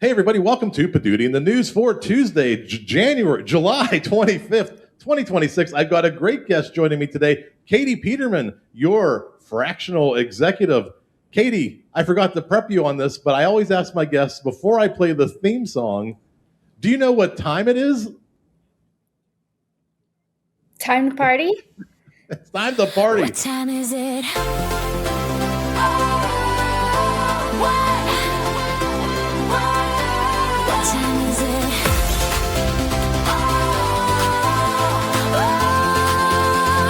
Hey, everybody, welcome to Poduty in the News for Tuesday, July 25th, 2026. I've got a great guest joining me today, Kati Peterman, your fractional executive. Kati, I forgot to prep you on this, but I always ask my guests before I play the theme song, do you know what time it is? Time to party? It's time to party. What time is it? What time is it?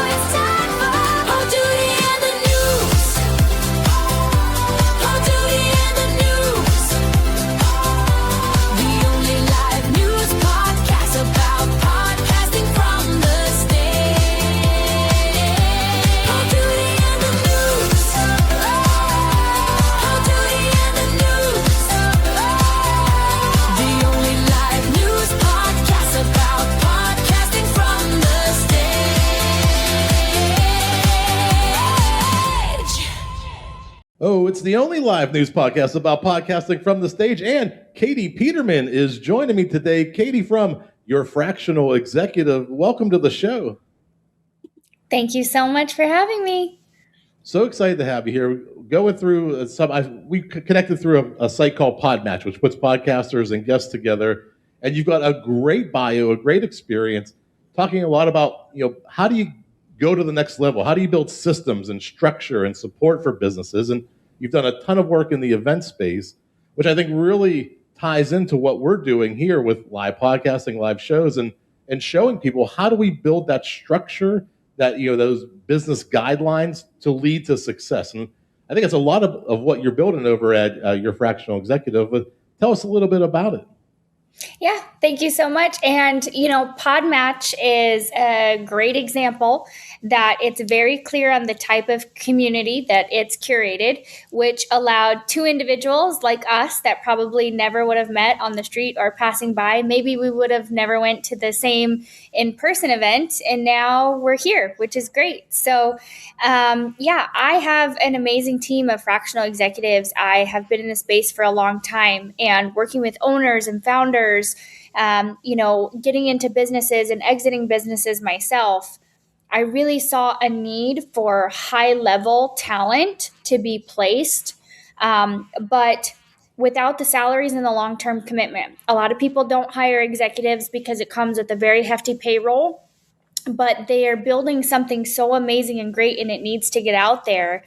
It's time for Poduty and the news. Poduty and the news. The only live news podcast about podcasting from the stage. Poduty and the news. Poduty and the news. The only live news podcast about podcasting from the stage. Oh, it's the only live news podcast about podcasting from the stage. And Kati Peterman is joining me today. Kati from Your Fractional Executive. Welcome to the show. Thank you so much for having me. So excited to have you here. Going through we connected through a site called Podmatch, which puts podcasters and guests together. And you've got a great bio, a great experience, talking a lot about, how do you go to the next level? How do you build systems and structure and support for businesses? And you've done a ton of work in the event space, which I think really ties into what we're doing here with live podcasting, live shows, and showing people how do we build that structure, that those business guidelines to lead to success. And I think it's a lot of what you're building over at Your Fractional Executive. But tell us a little bit about it. Yeah, thank you so much. And, Podmatch is a great example that it's very clear on the type of community that it's curated, which allowed two individuals like us that probably never would have met on the street or passing by. Maybe we would have never went to the same in-person event, and now we're here, which is great. So, I have an amazing team of fractional executives. I have been in the space for a long time and working with owners and founders, getting into businesses and exiting businesses myself. I really saw a need for high-level talent to be placed, but without the salaries and the long-term commitment. A lot of people don't hire executives because it comes with a very hefty payroll, but they are building something so amazing and great, and it needs to get out there.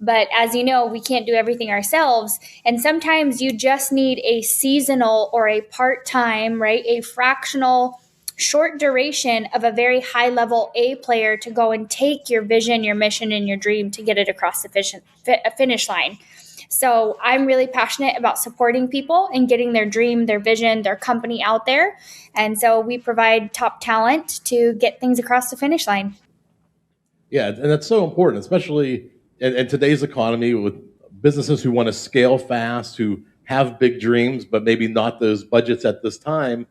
But as you know, we can't do everything ourselves. And sometimes you just need a seasonal or a part-time, right? A fractional short duration of a very high level A player to go and take your vision, your mission, and your dream to get it across the finish line. So I'm really passionate about supporting people and getting their dream, their vision, their company out there. And so we provide top talent to get things across the finish line. Yeah, and that's so important, especially in today's economy with businesses who want to scale fast, who have big dreams, but maybe not those budgets at this time.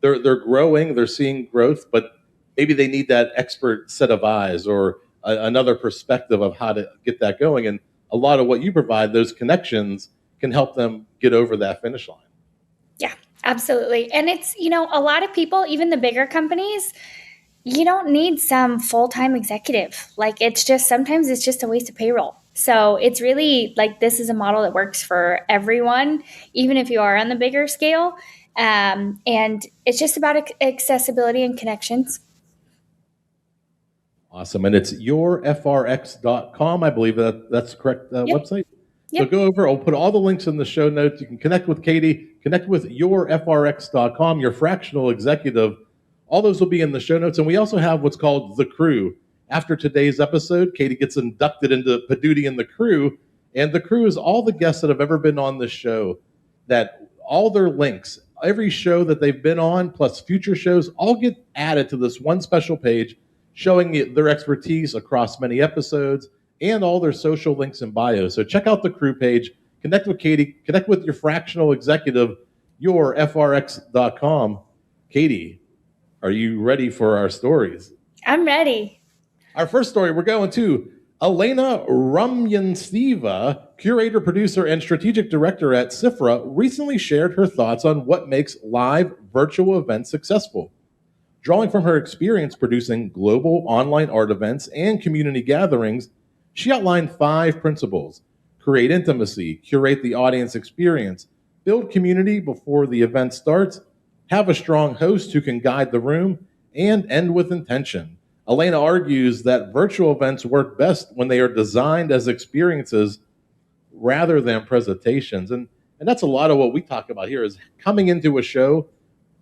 They're growing, they're seeing growth, but maybe they need that expert set of eyes or another perspective of how to get that going. And a lot of what you provide, those connections, can help them get over that finish line. Yeah, absolutely. And it's, a lot of people, even the bigger companies, you don't need some full-time executive. Sometimes it's just a waste of payroll. So it's really this is a model that works for everyone, even if you are on the bigger scale. And it's just about accessibility and connections. Awesome. And it's yourfrx.com. I believe that's the correct website. Yep. So go over. I'll put all the links in the show notes. You can connect with Kati, connect with yourfrx.com, Your Fractional Executive. All those will be in the show notes. And we also have what's called The Crew. After today's episode, Kati gets inducted into Poduty and The Crew. And The Crew is all the guests that have ever been on this show, that all their links, every show that they've been on, plus future shows, all get added to this one special page showing their expertise across many episodes and all their social links and bios. So check out The Crew page, connect with Kati, connect with your fractional executive, yourfrx.com. Kati, are you ready for our stories? I'm ready. Our first story, we're going to Elena Rumyansteva, curator, producer, and strategic director at Cifra, recently shared her thoughts on what makes live virtual events successful. Drawing from her experience producing global online art events and community gatherings, she outlined 5 principles: create intimacy, curate the audience experience, build community before the event starts, have a strong host who can guide the room, and end with intention. Elena argues that virtual events work best when they are designed as experiences rather than presentations. And that's a lot of what we talk about here is coming into a show,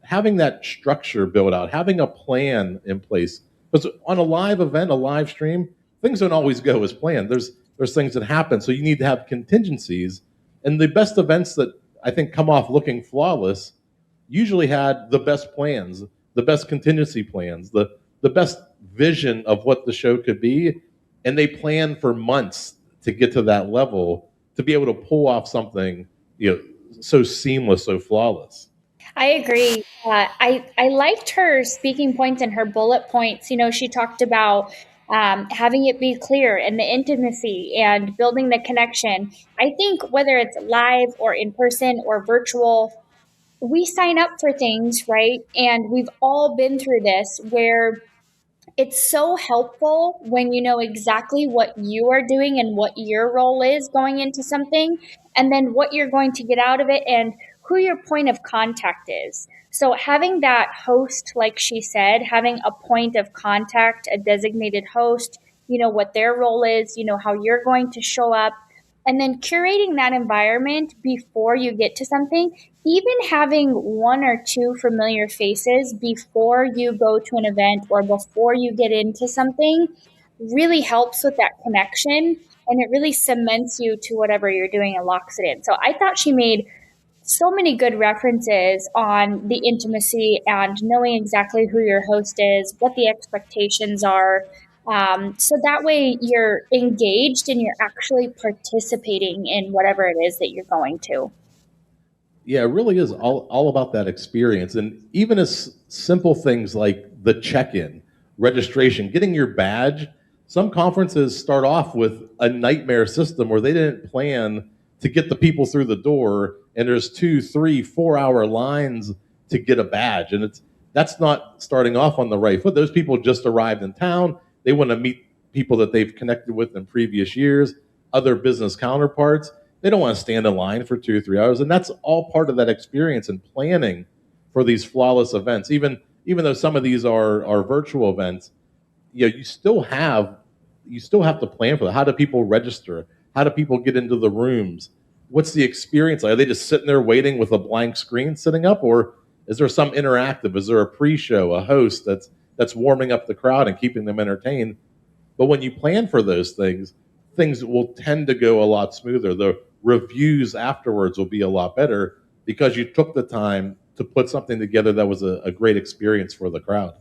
having that structure built out, having a plan in place. Because on a live event, a live stream, things don't always go as planned. There's things that happen. So you need to have contingencies. And the best events that I think come off looking flawless usually had the best plans, the best contingency plans, the best vision of what the show could be. And they plan for months to get to that level to be able to pull off something, so seamless, so flawless. I agree. I liked her speaking points and her bullet points. She talked about having it be clear and the intimacy and building the connection. I think whether it's live or in person or virtual, we sign up for things, right? And we've all been through this where it's so helpful when you know exactly what you are doing and what your role is going into something, and then what you're going to get out of it and who your point of contact is. So, having that host, like she said, having a point of contact, a designated host, what their role is, how you're going to show up, and then curating that environment before you get to something, even having 1 or 2 familiar faces before you go to an event or before you get into something really helps with that connection, and it really cements you to whatever you're doing and locks it in. So I thought she made so many good references on the intimacy and knowing exactly who your host is, what the expectations are. So that way you're engaged and you're actually participating in whatever it is that you're going to. Yeah, it really is all about that experience. And even as simple things like the check-in, registration, getting your badge, some conferences start off with a nightmare system where they didn't plan to get the people through the door, and there's 2, 3, 4 hour lines to get a badge. And that's not starting off on the right foot. Those people just arrived in town. They want to meet people that they've connected with in previous years, other business counterparts. They don't want to stand in line for 2 or 3 hours. And that's all part of that experience and planning for these flawless events. Even though some of these are virtual events, you still have to plan for that. How do people register? How do people get into the rooms? What's the experience like? Are they just sitting there waiting with a blank screen sitting up, or is there some interactive? Is there a pre-show, a host that's warming up the crowd and keeping them entertained? But when you plan for those things will tend to go a lot smoother. The reviews afterwards will be a lot better because you took the time to put something together that was a great experience for the crowd.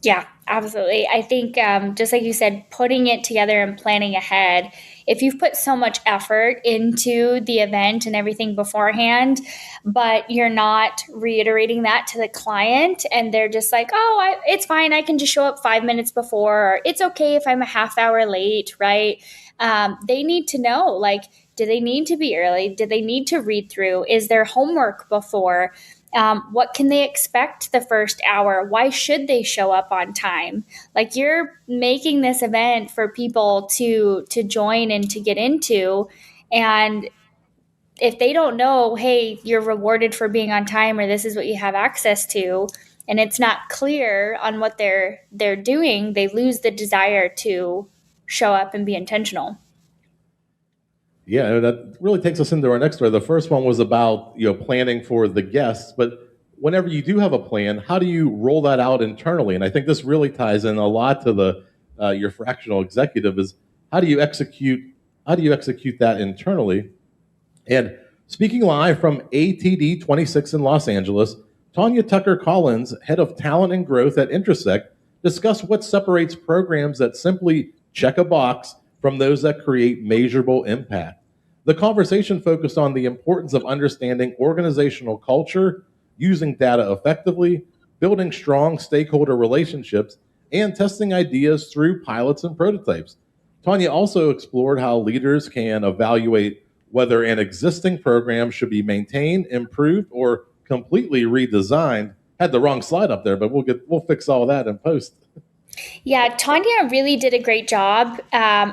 Yeah, absolutely. I think just like you said, putting it together and planning ahead, if you've put so much effort into the event and everything beforehand, but you're not reiterating that to the client and they're just like, oh, it's fine. I can just show up 5 minutes before, or it's okay if I'm a half hour late, right? They need to know, like, do they need to be early? Do they need to read through? Is there homework before? What can they expect the first hour? Why should they show up on time? Like, you're making this event for people to join and to get into. And if they don't know, hey, you're rewarded for being on time, or this is what you have access to, and it's not clear on what they're doing, they lose the desire to show up and be intentional. Yeah, that really takes us into our next story. The first one was about planning for the guests, but whenever you do have a plan, how do you roll that out internally? And I think this really ties in a lot to the your fractional executive is how do you execute that internally? And speaking live from ATD 26 in Los Angeles, Tanya Tucker Collins, head of talent and growth at Intersect, discussed what separates programs that simply check a box from those that create measurable impact. The conversation focused on the importance of understanding organizational culture, using data effectively, building strong stakeholder relationships, and testing ideas through pilots and prototypes. Tanya also explored how leaders can evaluate whether an existing program should be maintained, improved, or completely redesigned. Had the wrong slide up there, but we'll fix all that in post. Yeah, Tanya really did a great job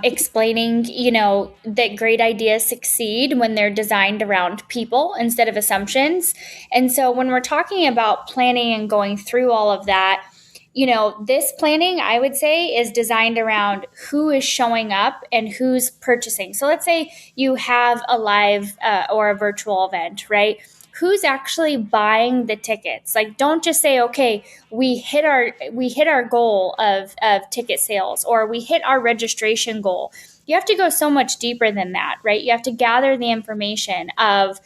explaining, that great ideas succeed when they're designed around people instead of assumptions. And so when we're talking about planning and going through all of that, this planning, I would say, is designed around who is showing up and who's purchasing. So let's say you have a live or a virtual event, right? Who's actually buying the tickets? Like, don't just say, okay, we hit our goal of ticket sales, or we hit our registration goal. You have to go so much deeper than that, right? You have to gather the information of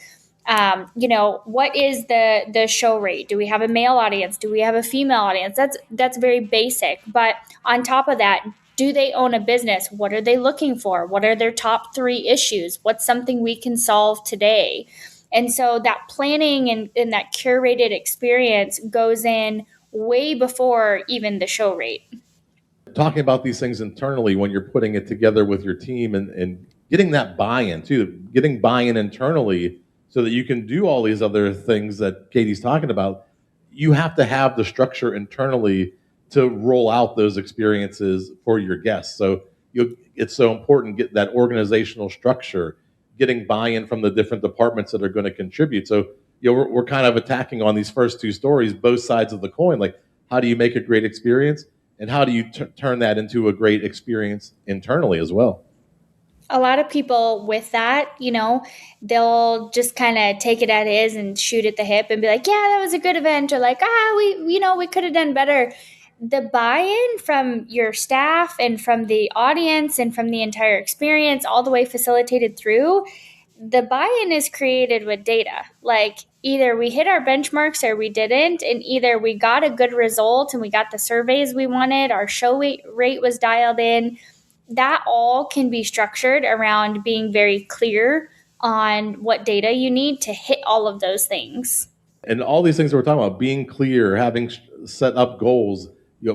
what is the show rate? Do we have a male audience? Do we have a female audience? That's very basic. But on top of that, do they own a business? What are they looking for? What are their top 3 issues? What's something we can solve today? And so that planning and that curated experience goes in way before even the show rate. Talking about these things internally when you're putting it together with your team and getting that buy-in too, getting buy-in internally so that you can do all these other things that Katie's talking about. You have to have the structure internally to roll out those experiences for your guests. So it's so important to get that organizational structure, getting buy-in from the different departments that are going to contribute. So we're kind of attacking on these first 2 stories, both sides of the coin. Like, how do you make a great experience? And how do you turn that into a great experience internally as well? A lot of people with that, they'll just kind of take it as is and shoot at the hip and be like, yeah, that was a good event, or like, we could have done better. The buy-in from your staff and from the audience and from the entire experience, all the way facilitated through, the buy-in is created with data. Like, either we hit our benchmarks or we didn't, and either we got a good result and we got the surveys we wanted, our show rate was dialed in. That all can be structured around being very clear on what data you need to hit all of those things. And all these things that we're talking about, being clear, having set up goals,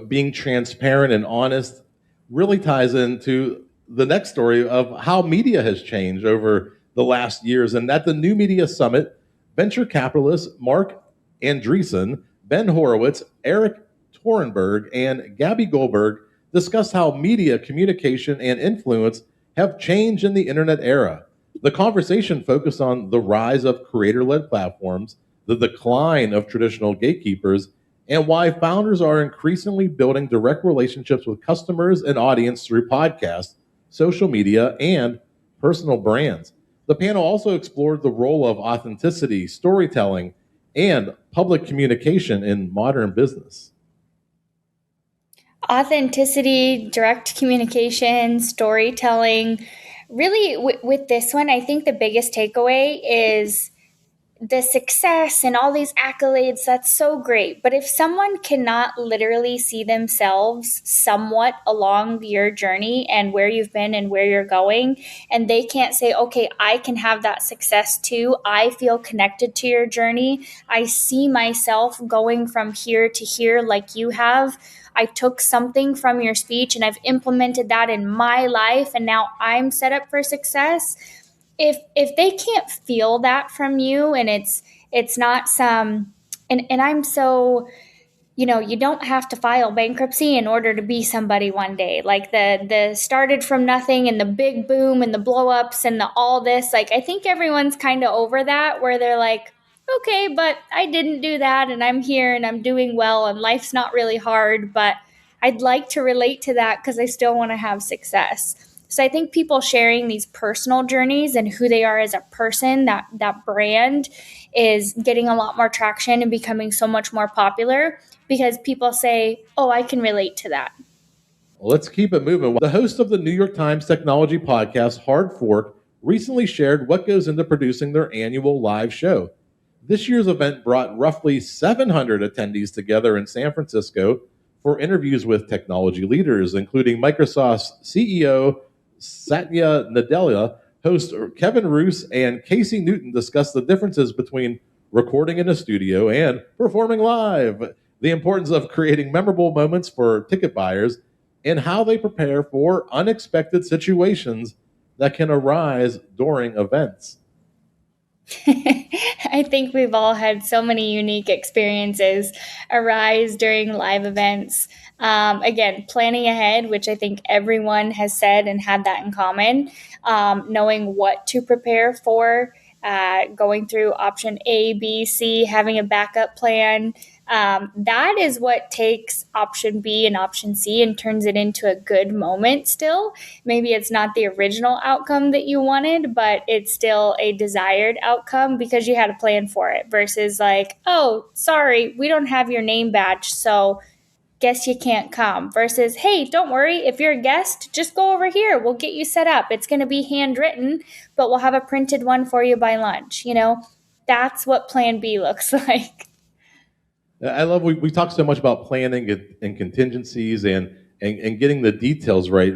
being transparent and honest, really ties into the next story of how media has changed over the last years. And at the New Media Summit, venture capitalists Mark Andreessen, Ben Horowitz, Eric Torenberg, and Gabby Goldberg discussed how media, communication, and influence have changed in the internet era. The conversation focused on the rise of creator-led platforms, the decline of traditional gatekeepers, and why founders are increasingly building direct relationships with customers and audience through podcasts, social media, and personal brands. The panel also explored the role of authenticity, storytelling, and public communication in modern business. Authenticity, direct communication, storytelling. Really, with this one, I think the biggest takeaway is the success and all these accolades. That's so great. But if someone cannot literally see themselves somewhat along your journey and where you've been and where you're going, and they can't say, okay, I can have that success too. I feel connected to your journey. I see myself going from here to here like you have. I took something from your speech and I've implemented that in my life, and now I'm set up for success. If they can't feel that from you, and it's not some, and I'm so, you don't have to file bankruptcy in order to be somebody one day. Like the started from nothing and the big boom and the blow ups and the all this, like, I think everyone's kind of over that, where they're like, okay, but I didn't do that and I'm here and I'm doing well and life's not really hard, but I'd like to relate to that because I still want to have success. So I think people sharing these personal journeys and who they are as a person, that brand is getting a lot more traction and becoming so much more popular because people say, oh, I can relate to that. Well, let's keep it moving. The host of the New York Times technology podcast, Hard Fork, recently shared what goes into producing their annual live show. This year's event brought roughly 700 attendees together in San Francisco for interviews with technology leaders, including Microsoft's CEO, Satya Nadella. Host Kevin Roos and Casey Newton discussed the differences between recording in a studio and performing live, the importance of creating memorable moments for ticket buyers, and how they prepare for unexpected situations that can arise during events. I think we've all had so many unique experiences arise during live events. Again, planning ahead, which I think everyone has said and had that in common, knowing what to prepare for, going through option A, B, C, having a backup plan. That is what takes option B and option C and turns it into a good moment still. Maybe it's not the original outcome that you wanted, but it's still a desired outcome because you had a plan for it versus like, oh, sorry, we don't have your name badge, so guess you can't come. Versus, hey, don't worry, if you're a guest, just go over here. We'll get you set up. It's going to be handwritten, but we'll have a printed one for you by lunch. That's what plan B looks like. I love we talk so much about planning and contingencies and getting the details right.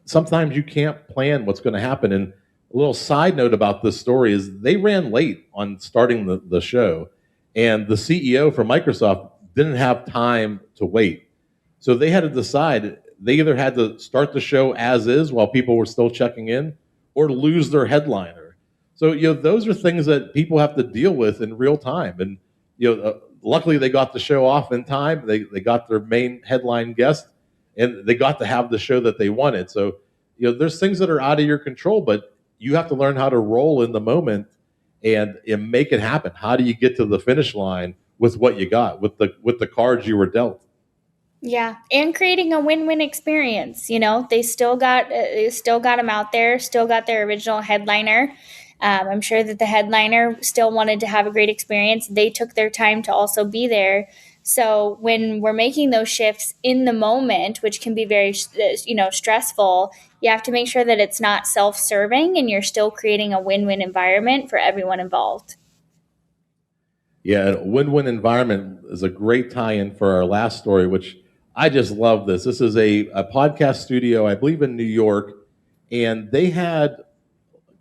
Sometimes you can't plan what's going to happen. And a little side note about this story is they ran late on starting the show, and the CEO from Microsoft didn't have time to wait. So they had to decide they either had to start the show as is while people were still checking in or lose their headliner. So, those are things that people have to deal with in real time. And, luckily they got the show off in time. They got their main headline guest and they got to have the show that they wanted. So, there's things that are out of your control, but you have to learn how to roll in the moment and make it happen. How do you get to the finish line with what you got, with the cards you were dealt? Yeah, and creating a win-win experience. They still got them out there, still got their original headliner. I'm sure that the headliner still wanted to have a great experience. They took their time to also be there. So when we're making those shifts in the moment, which can be very stressful, you have to make sure that it's not self-serving and you're still creating a win-win environment for everyone involved. Yeah, a win-win environment is a great tie-in for our last story, which I just love this. This is a podcast studio, I believe in New York, and they had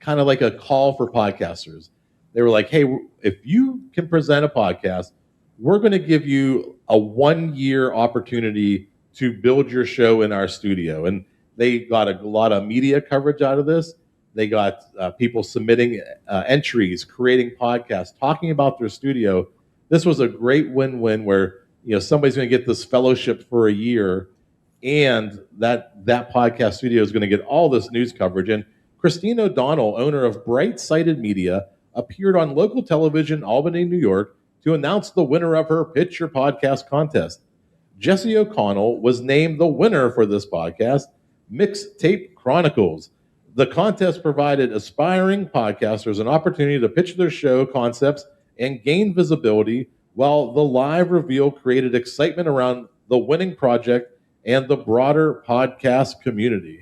kind of like a call for podcasters. They were like, hey, if you can present a podcast, we're going to give you a 1-year opportunity to build your show in our studio. And they got a lot of media coverage out of this. They got people submitting entries, creating podcasts, talking about their studio. This was a great win-win where somebody's going to get this fellowship for a year, and that podcast studio is going to get all this news coverage. And Christine O'Donnell, owner of Bright Sighted Media, appeared on local television, Albany, New York, to announce the winner of her Pitch Your Podcast contest. Jesse O'Connell was named the winner for this podcast, Mixtape Chronicles. The contest provided aspiring podcasters an opportunity to pitch their show concepts and gain visibility, while the live reveal created excitement around the winning project and the broader podcast community.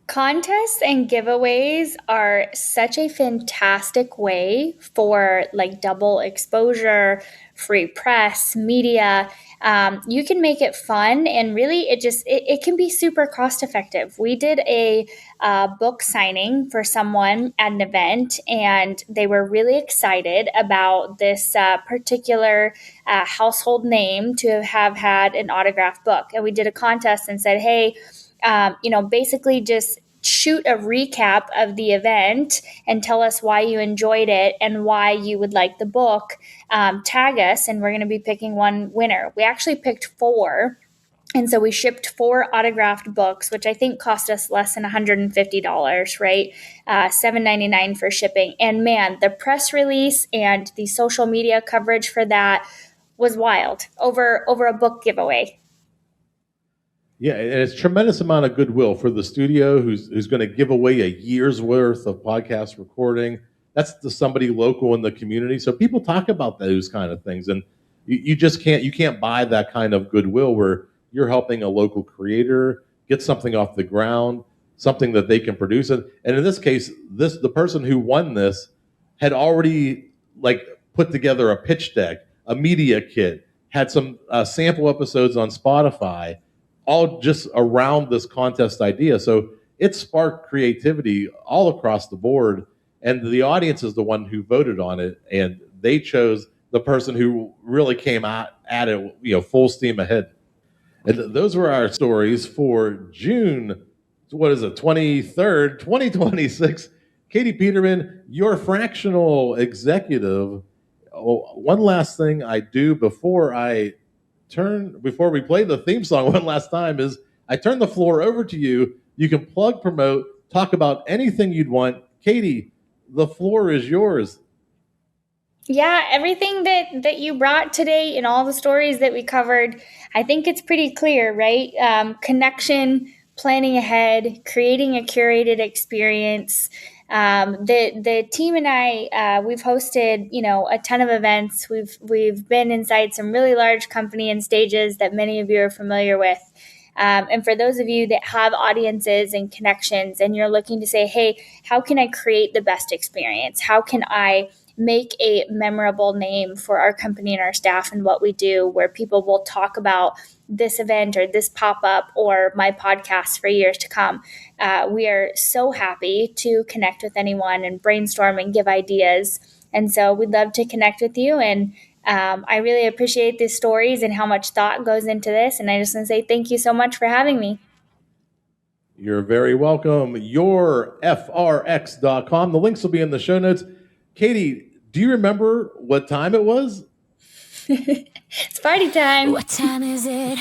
Contests and giveaways are such a fantastic way for like double exposure, free press, media. You can make it fun, and really it can be super cost effective. We did a book signing for someone at an event, and they were really excited about this particular household name to have had an autographed book. And we did a contest and said, hey, basically just shoot a recap of the event and tell us why you enjoyed it and why you would like the book. Tag us, and we're going to be picking one winner. We actually picked 4. And so we shipped 4 autographed books, which I think cost us less than $150, right? $7.99 for shipping. And man, the press release and the social media coverage for that was wild over a book giveaway. Yeah, and it's tremendous amount of goodwill for the studio who's going to give away a year's worth of podcast recording. That's to somebody local in the community. So people talk about those kind of things, and you just can't buy that kind of goodwill where you're helping a local creator get something off the ground, something that they can produce. And in this case, the person who won this had already put together a pitch deck, a media kit, had some sample episodes on Spotify, all just around this contest idea. So it sparked creativity all across the board, and the audience is the one who voted on it, and they chose the person who really came out at it, full steam ahead. And those were our stories for June, what is it, 23rd, 2026. Kati Peterman, your fractional executive. Oh, one last thing I do before we play the theme song one last time is I turn the floor over to you. You can plug, promote, talk about anything you'd want. Kati, the floor is yours. Yeah, everything that you brought today and all the stories that we covered, I think it's pretty clear, right? Connection, planning ahead, creating a curated experience. The team and I, we've hosted a ton of events. We've been inside some really large company and stages that many of you are familiar with. And for those of you that have audiences and connections, and you're looking to say, hey, how can I create the best experience? How can I make a memorable name for our company and our staff and what we do, where people will talk about this event or this pop-up or my podcast for years to come? We are so happy to connect with anyone and brainstorm and give ideas. And so we'd love to connect with you. And I really appreciate these stories and how much thought goes into this. And I just want to say thank you so much for having me. You're very welcome. Yourfrx.com. The links will be in the show notes. Kati, do you remember what time it was? It's party time. What time is it?